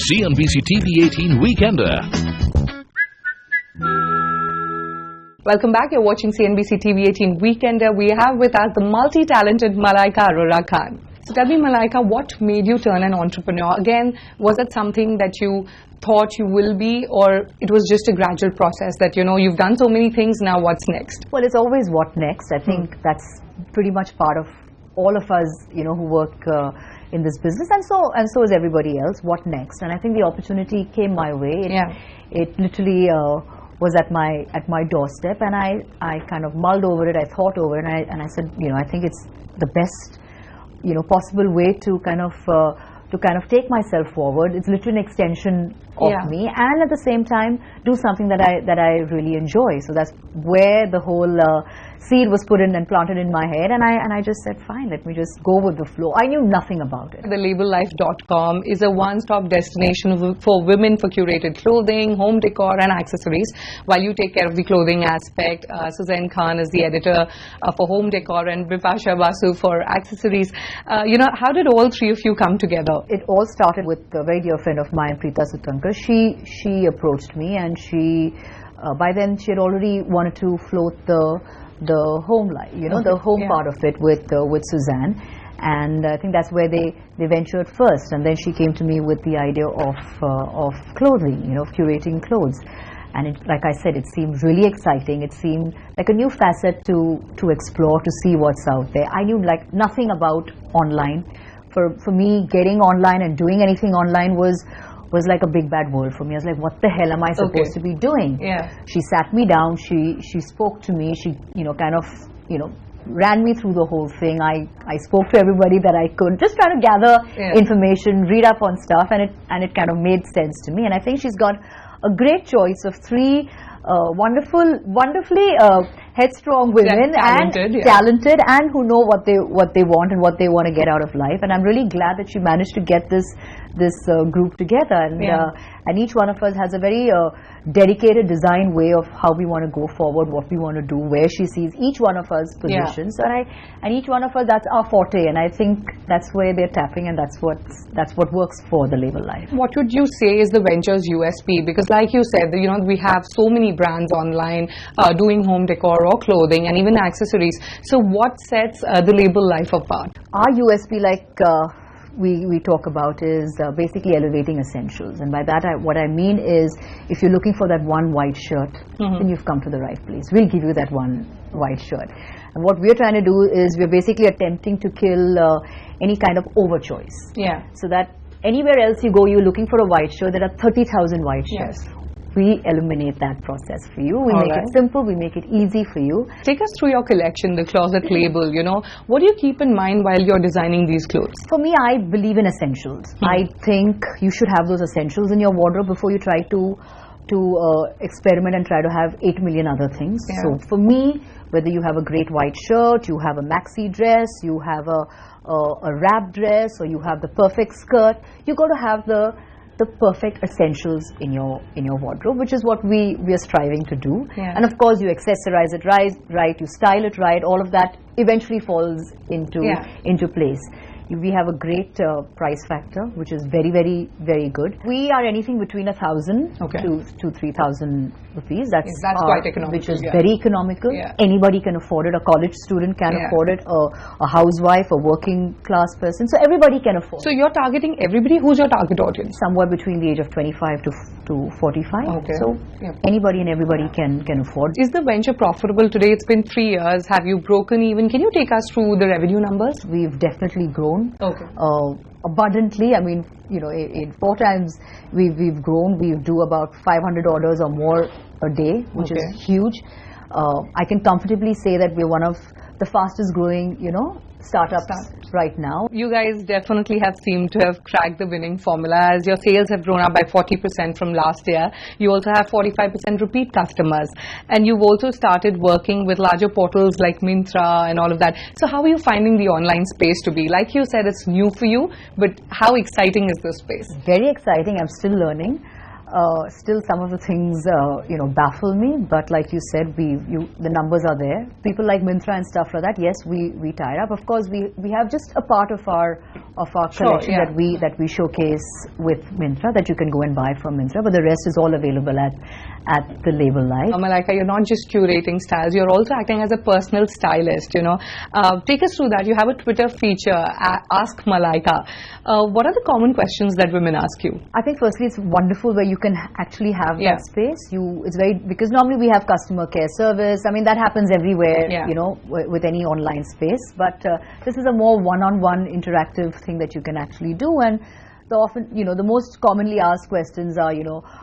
CNBC-TV18 Weekender. Welcome back. You're watching CNBC-TV18 Weekender. We have with us the multi-talented Malaika Arora Khan. So tell me, Malaika, what made you turn an entrepreneur? Again, was it something that you thought you will be, or it was just a gradual process that, you know, you've done so many things, now what's next? Well, it's always what next. I think that's pretty much part of all of us, you know, who work in this business, and so is everybody else. What next? And I think the opportunity came my way. It literally was at my doorstep, and I kind of mulled over it. I thought over it, and I said, you know, I think it's the best, you know, possible way to kind of take myself forward. It's literally an extension of me, and at the same time do something that I really enjoy. So that's where the whole seed was put in and planted in my head, and I just said, fine, let me just go with the flow. I knew nothing about it. TheLabelLife.com is a one-stop destination for women for curated clothing, home decor and accessories. While you take care of the clothing aspect, Suzanne Khan is the editor for home decor and Bipasha Basu for accessories. You know, how did all three of you come together? It all started with a very dear friend of mine, Preeta Sutankar. She approached me, and she by then she had already wanted to float the home life, you know, the home part of it with Suzanne, and I think that's where they ventured first, and then she came to me with the idea of clothing, you know, curating clothes, and like I said, it seemed really exciting. It seemed like a new facet to explore, to see what's out there. I knew like nothing about online. For me, getting online and doing anything online was like a big bad world for me. I was like, what the hell am I supposed to be doing? She sat me down, she spoke to me, she, you know, kind of, you know, ran me through the whole thing. I spoke to everybody that I could, just trying to gather information, read up on stuff, and it kind of made sense to me. And I think she's got a great choice of three wonderfully headstrong women, talented, and who know what they want and what they want to get out of life. And I'm really glad that she managed to get this group together, and each one of us has a very dedicated design way of how we want to go forward, what we want to do, where she sees each one of us positions, and each one of us, that's our forte, and I think that's where they're tapping, and that's what works for the label life. What would you say is the venture's USP? Because like you said, you know, we have so many brands online doing home decor or clothing and even accessories. So what sets the label life apart? Our USP, like we talk about, is basically elevating essentials, and by that what I mean is, if you're looking for that one white shirt, then you've come to the right place. We'll give you that one white shirt, and what we're trying to do is we're basically attempting to kill any kind of over choice. So that anywhere else you go, you're looking for a white shirt, there are 30,000 white shirts. We eliminate that process for you. We make it simple, we make it easy for you. Take us through your collection, the closet label, you know. What do you keep in mind while you're designing these clothes? For me, I believe in essentials. I think you should have those essentials in your wardrobe before you try to experiment and try to have 8 million other things. So for me, whether you have a great white shirt, you have a maxi dress, you have a wrap dress, or you have the perfect skirt, you got to have the perfect essentials in your wardrobe, which is what we are striving to do. And of course, you accessorize it right, you style it right, all of that eventually falls into place. We have a great price factor, which is very, very, very good. We are anything between 1,000 to 3,000 rupees. That's quite economical, which is very economical. Anybody can afford it. A college student can afford it. A housewife, a working class person. So everybody can afford it. So you're targeting everybody. Who's your target audience? Somewhere between the age of 25 to 45. So anybody and everybody can afford. Is the venture profitable today? It's been 3 years. Have you broken even? Can you take us through the revenue numbers? We've definitely grown. Abundantly. I mean, you know, in 4 times we've grown. We do about 500 orders or more a day, which is huge. I can comfortably say that we're one of the fastest growing, you know, startups right now. You guys definitely have seemed to have cracked the winning formula, as your sales have grown up by 40% from last year. You also have 45% repeat customers, and you've also started working with larger portals like Myntra and all of that. So how are you finding the online space to be? Like you said, it's new for you, but how exciting is this space? Very exciting. I'm still learning. Still some of the things baffle me, but like you said, the numbers are there. People like Myntra and stuff like that, yes, we tie up. Of course, we have just a part of our collection that we showcase with Myntra, that you can go and buy from Myntra, but the rest is all available at the label life. Malaika, you're not just curating styles, you're also acting as a personal stylist, Take us through that. You have a Twitter feature, Ask Malaika. What are the common questions that women ask you? I think firstly it's wonderful where you can actually have that space. Because normally we have customer care service. I mean, that happens everywhere, with any online space. But this is a more one-on-one interactive thing that you can actually do. And the most commonly asked questions are,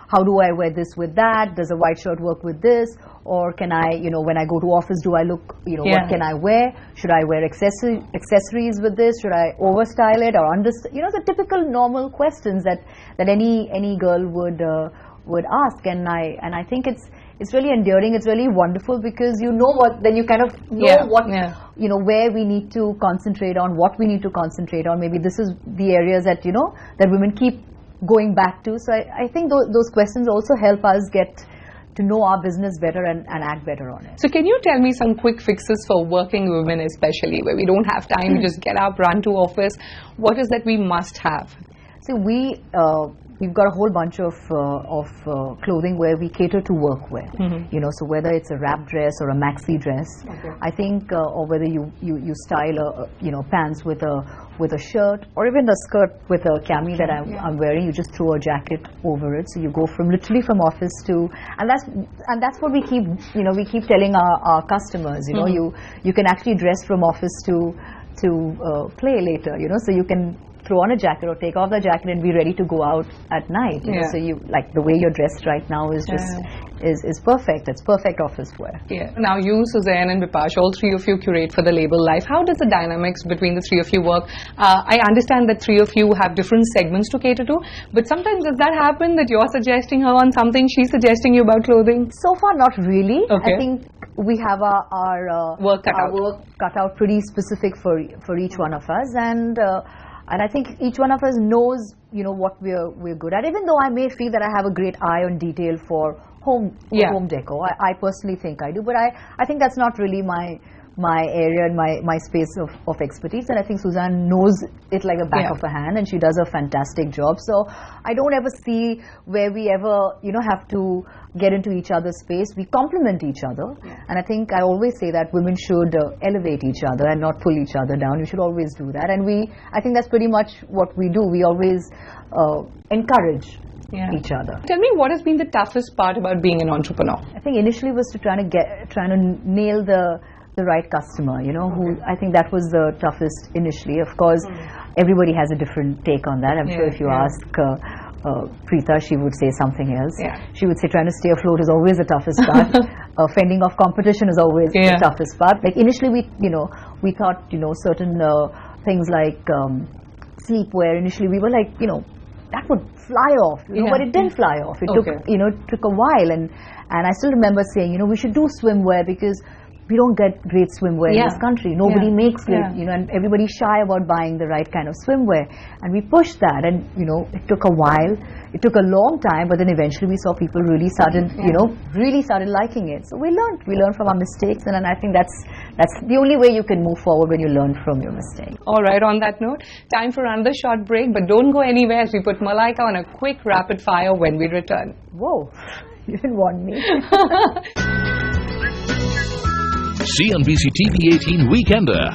how do I wear this with that? Does a white shirt work with this? Or can I, when I go to office, do I look, what can I wear? Should I wear accessories with this? Should I overstyle it or understyle? The typical normal questions that any girl would ask. And I think it's really endearing. It's really wonderful because then you kind of know where we need to concentrate on, what we need to concentrate on. Maybe this is the areas that that women keep going back to. So I think those questions also help us get to know our business better and act better on it. So can you tell me some quick fixes for working women, especially where we don't have time to just get up, run to office? What is that we must have? So we've got a whole bunch of clothing where we cater to workwear. So whether it's a wrap dress or a maxi dress, I think, or whether you style pants with a shirt, or even a skirt with a cami that I'm wearing, you just throw a jacket over it. So you go literally from office to, and that's what we keep telling our customers. You can actually dress from office to play later. So you can throw on a jacket or take off the jacket and be ready to go out at night. So the way you're dressed right now is just is perfect. It's perfect office wear. Now you, Suzanne and Vipash, all three of you curate for the label life. How does the dynamics between the three of you work? I understand that three of you have different segments to cater to, but sometimes does that happen that you're suggesting her on something, she's suggesting you about clothing? So far not really. I think we have our work cut out pretty specific for each one of us, and I think each one of us knows, what we're good at. Even though I may feel that I have a great eye on detail for home decor, I personally think I do. But I think that's not really my area and my space of expertise. And I think Suzanne knows it like the back of her hand, and she does a fantastic job. So I don't ever see where we ever, have to get into each other's space. We complement each other. And I think I always say that women should elevate each other and not pull each other down. You should always do that. And I think that's pretty much what we do. We always encourage each other. Tell me, what has been the toughest part about being an entrepreneur? I think initially was trying to nail the right customer, who I think that was the toughest initially. Of course, everybody has a different take on that. I'm sure if you ask Preeta, she would say something else. She would say trying to stay afloat is always the toughest part. Fending off competition is always the toughest part. Like initially we thought, certain things like sleepwear, initially we were like, that would fly off, but it didn't fly off. It took a while, and I still remember saying, we should do swimwear because we don't get great swimwear in this country. Nobody makes great, and everybody's shy about buying the right kind of swimwear. And we pushed that, and it took a while. It took a long time, but then eventually we saw people really started, really started liking it. So we learned from our mistakes, and I think that's the only way you can move forward, when you learn from your mistakes. All right, on that note, time for another short break, but don't go anywhere as we put Malaika on a quick rapid fire when we return. Whoa, you didn't warn me. CNBC-TV18 Weekender.